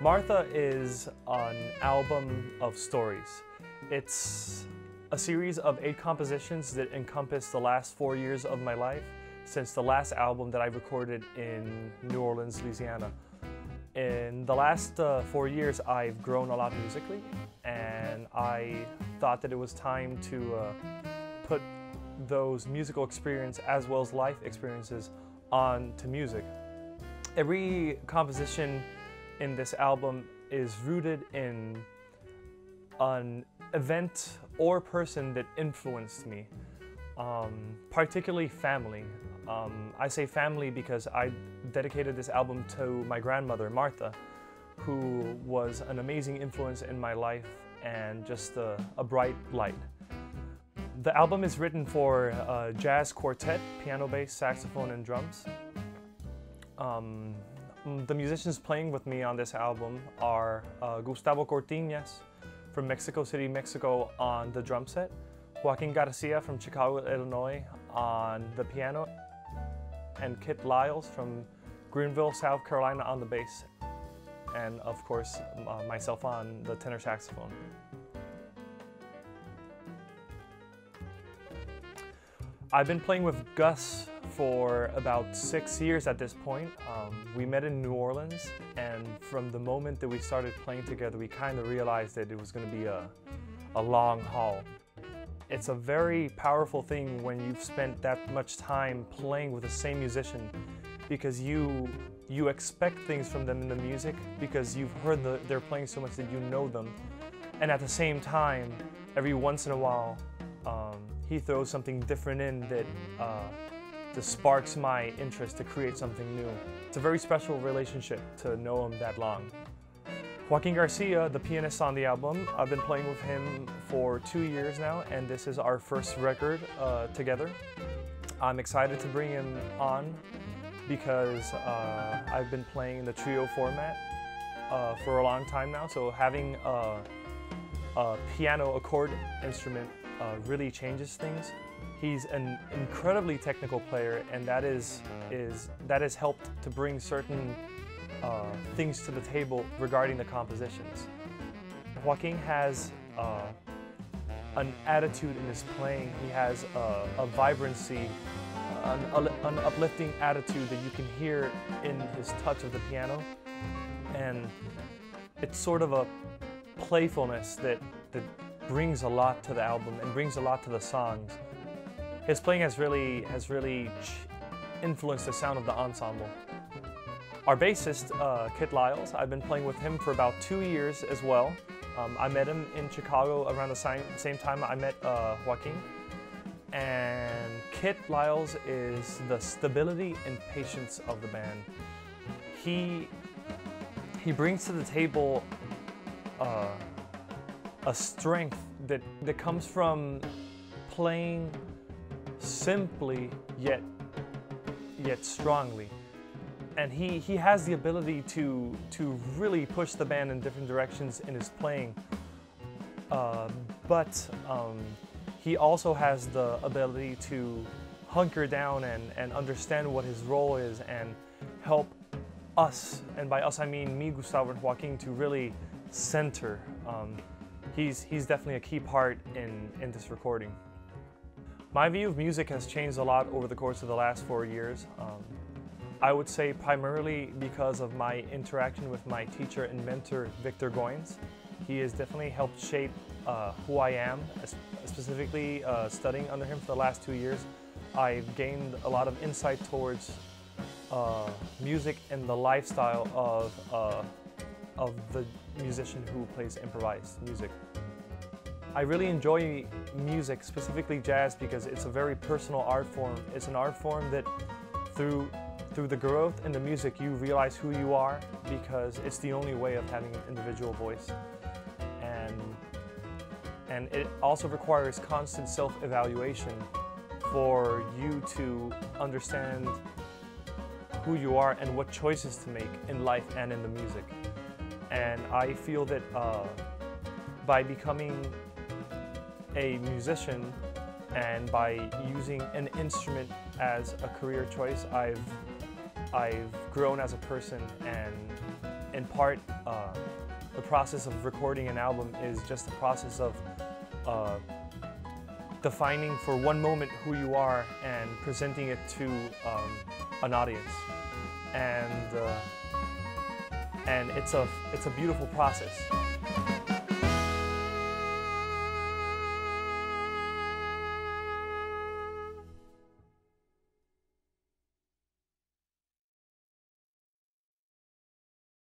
Martha is an album of stories. It's a series of 8 compositions that encompass the last 4 years of my life since the last album that I recorded in New Orleans, Louisiana. In the last 4 years, I've grown a lot musically, and I thought that it was time to put those musical experiences as well as life experiences onto music. Every composition in this album is rooted in an event or person that influenced me, particularly family. I say family because I dedicated this album to my grandmother, Martha, who was an amazing influence in my life and just a bright light. The album is written for a jazz quartet, piano, bass, saxophone, and drums. The musicians playing with me on this album are Gustavo Cortiñas from Mexico City, Mexico on the drum set, Joaquin Garcia from Chicago, Illinois on the piano, and Kitt Lyles from Greenville, South Carolina on the bass, and of course myself on the tenor saxophone. I've been playing with Gus for about 6 years at this point. We met in New Orleans, and from the moment that we started playing together, we kind of realized that it was going to be a long haul. It's a very powerful thing when you've spent that much time playing with the same musician, because you expect things from them in the music because you've heard they're playing so much that you know them. And at the same time, every once in a while, he throws something different in that just sparks my interest to create something new. It's a very special relationship to know him that long. Joaquin Garcia, the pianist on the album, I've been playing with him for 2 years now, and this is our first record together. I'm excited to bring him on because I've been playing in the trio format for a long time now, so having a piano a chord instrument really changes things. He's an incredibly technical player, and that has helped to bring certain things to the table regarding the compositions. Joaquin has an attitude in his playing. He has a vibrancy, an uplifting attitude that you can hear in his touch of the piano, and it's sort of a playfulness that brings a lot to the album and brings a lot to the songs. His playing has really influenced the sound of the ensemble. Our bassist, Kitt Lyles, I've been playing with him for about 2 years as well. I met him in Chicago around the same time I met Joaquin. And Kitt Lyles is the stability and patience of the band. He brings to the table a strength that comes from playing simply yet strongly. And he has the ability to really push the band in different directions in his playing, but he also has the ability to hunker down and understand what his role is and help us, and by us I mean me, Gustavo, and Joaquin, to really center. He's definitely a key part in this recording. My view of music has changed a lot over the course of the last 4 years. I would say primarily because of my interaction with my teacher and mentor, Victor Goins. He has definitely helped shape who I am, specifically studying under him for the last 2 years. I've gained a lot of insight towards music and the lifestyle of the musician who plays improvised music. I really enjoy music, specifically jazz, because it's a very personal art form. It's an art form that through the growth in the music, you realize who you are, because it's the only way of having an individual voice. And it also requires constant self-evaluation for you to understand who you are and what choices to make in life and in the music. And I feel that by becoming a musician and by using an instrument as a career choice, I've grown as a person and in part, the process of recording an album is just the process of defining for one moment who you are and presenting it to an audience, and it's a beautiful process.